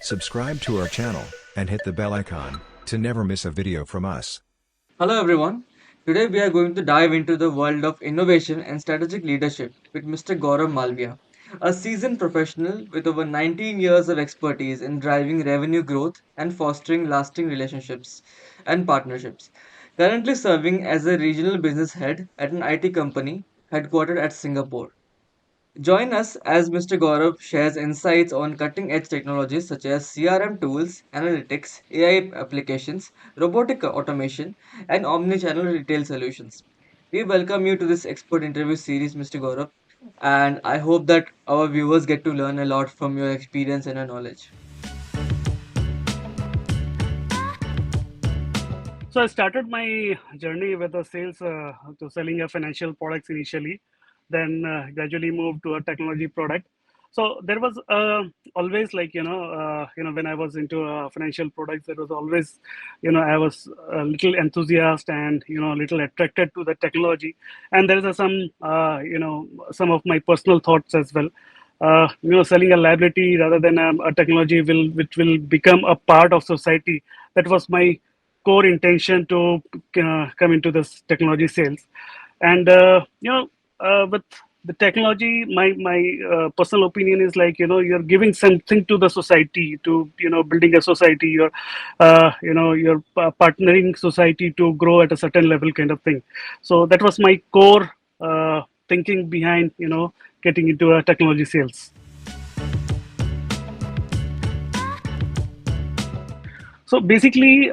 Subscribe to our channel and hit the bell icon to never miss a video from us. Hello everyone. Today we are going to dive into the world of innovation and strategic leadership with Mr. Gaurav Malviya, a seasoned professional with over 19 years of expertise in driving revenue growth and fostering lasting relationships and partnerships. Currently serving as a regional business head at an IT company headquartered at Singapore. Join us as Mr. Gaurav shares insights on cutting edge technologies such as CRM tools, analytics, AI applications, robotic automation, and omni-channel retail solutions. We welcome you to this expert interview series, Mr. Gaurav, and I hope that our viewers get to learn a lot from your experience and your knowledge. So I started my journey with the sales to selling a financial products initially, then gradually moved to a technology product. So there was always when I was into financial products, there was always I was a little enthusiast and a little attracted to the technology, and there is some some of my personal thoughts as well. Selling a liability rather than a technology which will become a part of society. That was my core intention to come into this technology sales. And with the technology, my personal opinion is like you're giving something to the society, to building a society. You're partnering society to grow at a certain level, kind of thing. So that was my core thinking behind getting into a technology sales. So basically,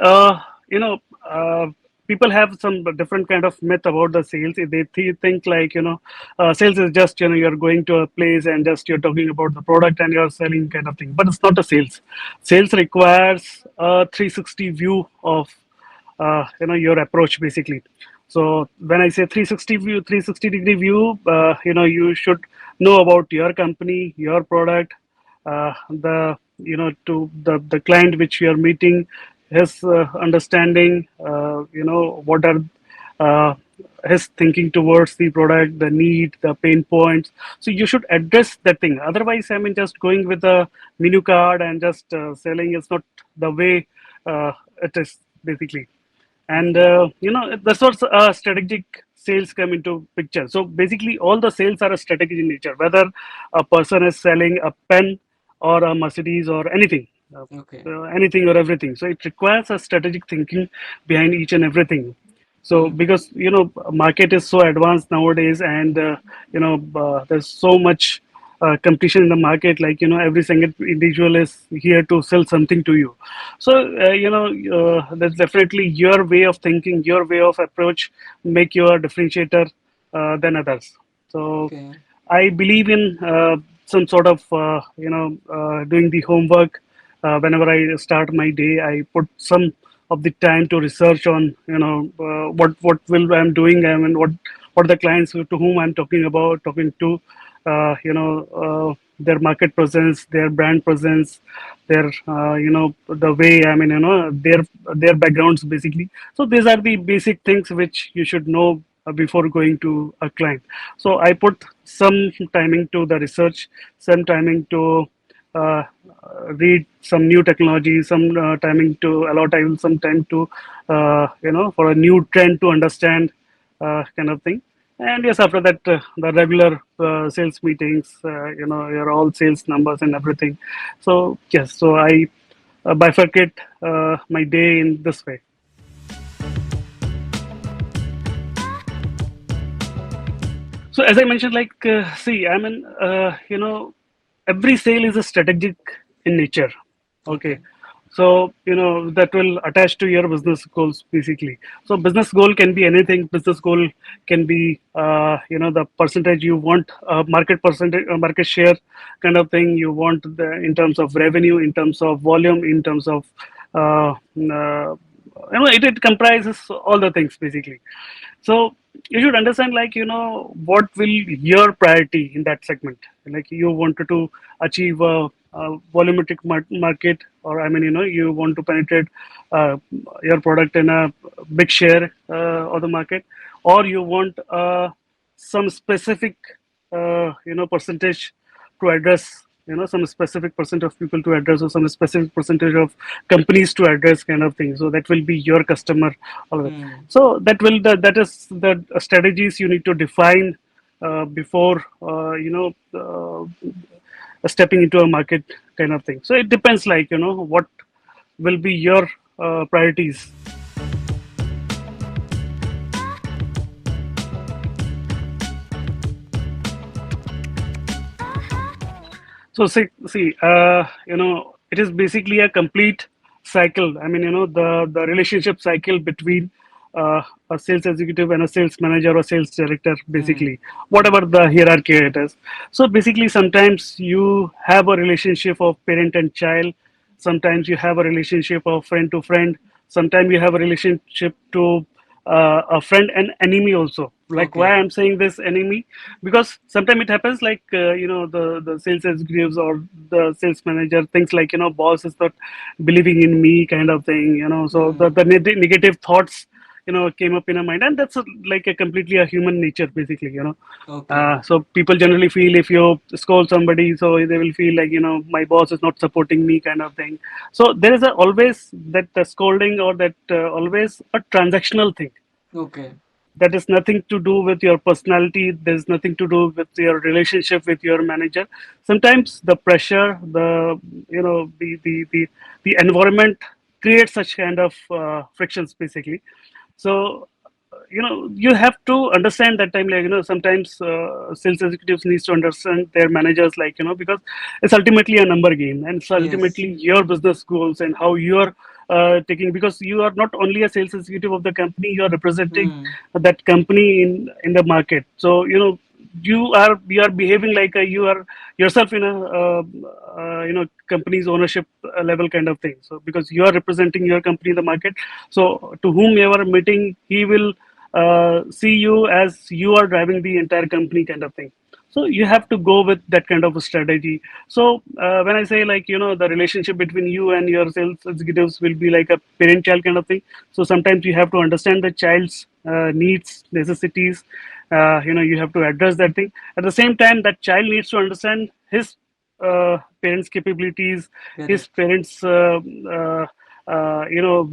people have some different kind of myth about the sales. They think like sales is just you're going to a place and just you're talking about the product and you're selling, kind of thing. But it's not a sales. Sales requires a 360 view of your approach, basically. So when I say 360 view, 360-degree view, you should know about your company, your product, the to the client which you are meeting, his understanding, what are uh, his thinking towards the product, the need, the pain points. So you should address that thing. Otherwise, I mean, just going with a menu card and just selling is not the way it is, basically. And Okay. that's what strategic sales come into picture. So basically all the sales are a strategic in nature, whether a person is selling a pen or a Mercedes or anything, Okay. anything or everything. So it requires a strategic thinking behind each and everything. So Mm-hmm. because market is so advanced nowadays, and there's so much competition in the market, like every single individual is here to sell something to you. So that's definitely your way of thinking, your way of approach make you a differentiator than others. So Okay. I believe in some sort of doing the homework. Whenever I start my day, I put some of the time to research on what will I'm doing, I mean what the clients to whom I'm talking to, their market presence, their brand presence, their the way, I mean their backgrounds, basically. So these are the basic things which you should know before going to a client. So I put some timing to the research, some timing to uh, read some new technology, some timing to allot time, some time to for a new trend to understand, kind of thing. And yes, after that, the regular sales meetings, your all sales numbers and everything. So yes, so I bifurcate my day in this way. So as I mentioned, like, see, I mean, every sale is a strategic in nature. Okay. Okay. So, that will attach to your business goals, basically. So business goal can be anything. Business goal can be, the percentage you want, market percentage, market share kind of thing. You want in terms of revenue, in terms of volume, in terms of, it comprises all the things, basically. So you should understand, like, what will your priority in that segment. Like, you wanted to achieve a volumetric market, or I mean, you want to penetrate your product in a big share of the market, or you want some specific percentage to address some specific percent of people to address, or some specific percentage of companies to address, kind of thing. So that will be your customer, all of that. Hmm. So that is the strategies you need to define before stepping into a market, kind of thing. So it depends, like, what will be your priorities. So it is basically a complete cycle. I mean, the relationship cycle between a sales executive and a sales manager or sales director, Hmm. basically, whatever the hierarchy it is. So basically, sometimes you have a relationship of parent and child. Sometimes you have a relationship of friend to friend. Sometimes you have a relationship to a friend and enemy also. Like, why Okay. I'm saying this enemy, because sometimes it happens, like, the sales executives or the sales manager thinks, like, boss is not believing in me, kind of thing. So Hmm. the negative thoughts came up in a mind, and that's like a completely a human nature, basically. Okay. So people generally feel, if you scold somebody, so they will feel like, my boss is not supporting me, kind of thing. So there is always that scolding, or that always a transactional thing. Okay. That is nothing to do with your personality. There's nothing to do with your relationship with your manager. Sometimes the pressure, the environment creates such kind of frictions, basically. So you have to understand that time, like, sometimes sales executives needs to understand their managers, like, because it's ultimately a number game, and it's Yes. ultimately your business goals and how you're taking, because you are not only a sales executive of the company, you are representing Hmm. that company in the market. So you are behaving like you are yourself in a company's ownership level, kind of thing. So because you are representing your company in the market, so to whom you are meeting, he will see you as you are driving the entire company, kind of thing. So you have to go with that kind of a strategy. So when I say, like, the relationship between you and your sales executives will be like a parent child, kind of thing. So sometimes you have to understand the child's needs, necessities. You have to address that thing. At the same time, that child needs to understand his parents' capabilities, his Correct. parents'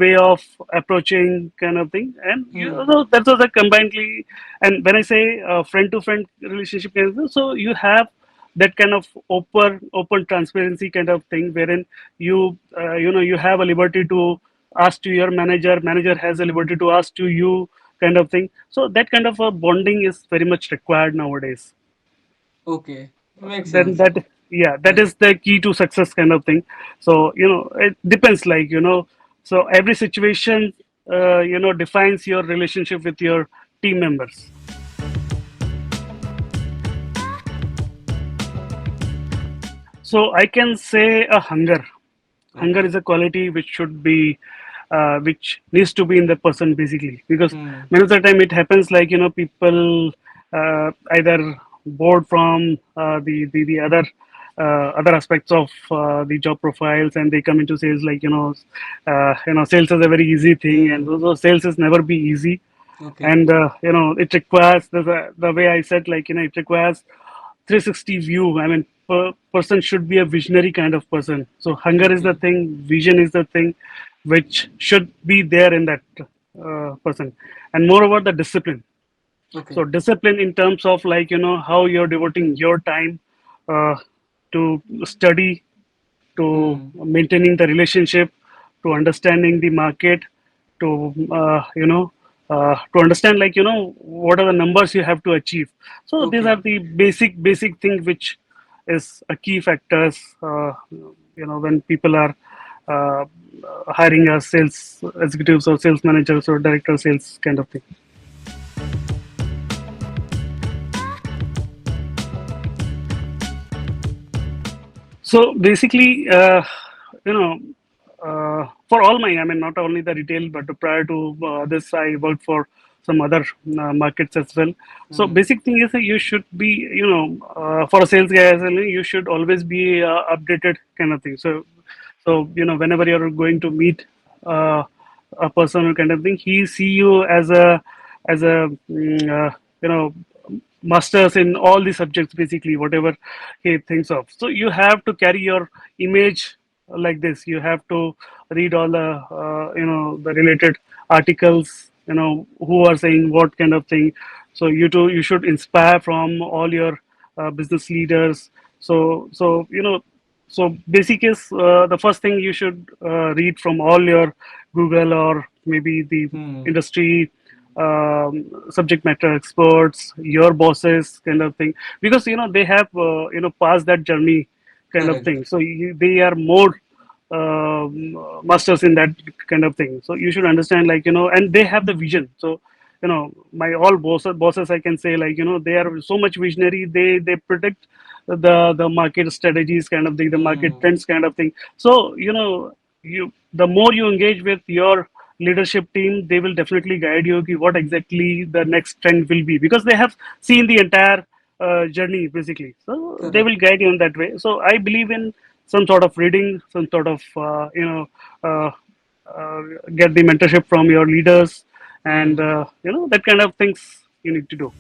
way of approaching, kind of thing. And Hmm. so that's also combinedly. And when I say friend to friend relationship, so you have that kind of open transparency, kind of thing, wherein you have a liberty to ask to your manager has a liberty to ask to you, kind of thing. So that kind of a bonding is very much required nowadays. Okay. Makes Then sense. that, yeah, that Yes. is the key to success, kind of thing. So it depends, like, so every situation defines your relationship with your team members. So I can say a hunger. Hunger is Okay. a quality which should be, which needs to be in the person, basically, because Hmm. many of the time it happens, like, people either bored from the other aspects of the job profiles, and they come into sales, like, sales is a very easy thing, and Hmm. so sales is never be easy. Okay. And it requires the way I said, like, it requires 360 view. I mean, person should be a visionary kind of person. So hunger is the Okay. thing, vision is the thing which should be there in that person. And moreover, the discipline. So Okay. discipline in terms of, like, how you're devoting your time uh, to study, to Hmm. maintaining the relationship, to understanding the market, to to understand, like, what are the numbers you have to achieve. So these are Okay. the basic things which is a key factors when people are uh, hiring as sales executives or sales managers or director of sales, kind of thing. So basically, you know, for all my, I mean, not only the retail, but prior to this, I worked for some other markets as well. So Hmm. basic thing is that you should be, for a sales guy as well, you should always be updated, kind of thing. So whenever you're going to meet a person, kind of thing, he see you as a you know masters in all the subjects, basically whatever he thinks of. So you have to carry your image like this. You have to read all the the related articles, who are saying what kind of thing. So you should inspire from all your business leaders. So basic is the first thing you should read from all your Google or maybe the Hmm. industry subject matter experts, your bosses, kind of thing, because they have passed that journey, kind of Correct. thing. So they are more masters in that kind of thing. So you should understand, like, and they have the vision. So my all bosses, I can say, like, they are so much visionary. They predict the market strategies, kind of thing, the market Hmm. trends, kind of thing. So the more you engage with your leadership team, they will definitely guide you ki what exactly the next trend will be, because they have seen the entire journey, basically. So they Correct. will guide you in that way. So I believe in some sort of reading, some sort of uh, uh, get the mentorship from your leaders, and Hmm. that kind of things you need to do.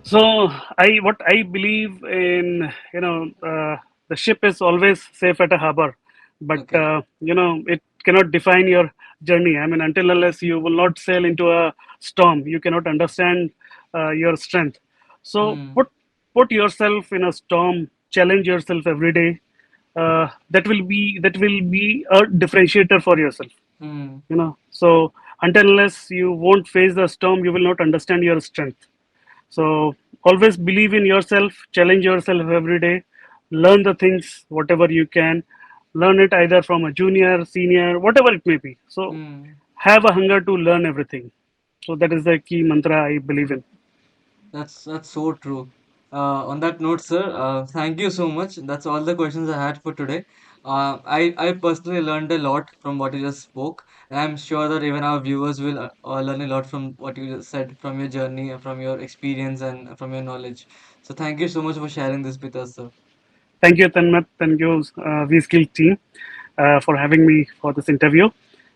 So what I believe in, the ship is always safe at a harbor, but Okay. it cannot define your journey. I mean, until unless you will not sail into a storm, you cannot understand your strength. So Hmm. put yourself in a storm, challenge yourself every day. That will be a differentiator for yourself. Hmm. So until unless you won't face the storm, you will not understand your strength. So always believe in yourself, challenge yourself every day, learn the things whatever you can, learn it either from a junior, senior, whatever it may be. So Hmm. have a hunger to learn everything. So that is the key mantra I believe in. That's so true. On that note, sir, thank you so much. That's all the questions I had for today. I personally learned a lot from what you just spoke, and I'm sure that even our viewers will learn a lot from what you just said, from your journey, from your experience, and from your knowledge. So thank you so much for sharing this with us, sir. Thank you, Tanmat. Thank you, Vskills team, for having me for this interview.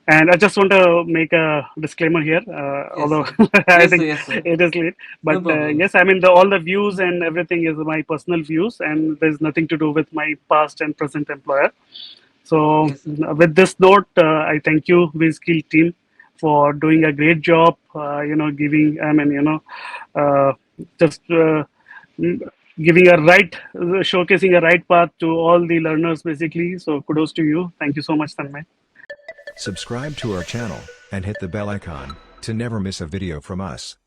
And I just want to make a disclaimer here, Yes, although sir. I Yes, sir. think Yes, sir. it is late. But No problems. yes, I mean, all the views and everything is my personal views, and there's nothing to do with my past and present employer. So, Yes, sir. with this note, I thank you, Vskill team, for doing a great job. Giving, I mean, uh, just giving a right, showcasing a right path to all the learners, basically. So, kudos to you. Thank you so much, Tanmay. Subscribe to our channel and hit the bell icon to never miss a video from us.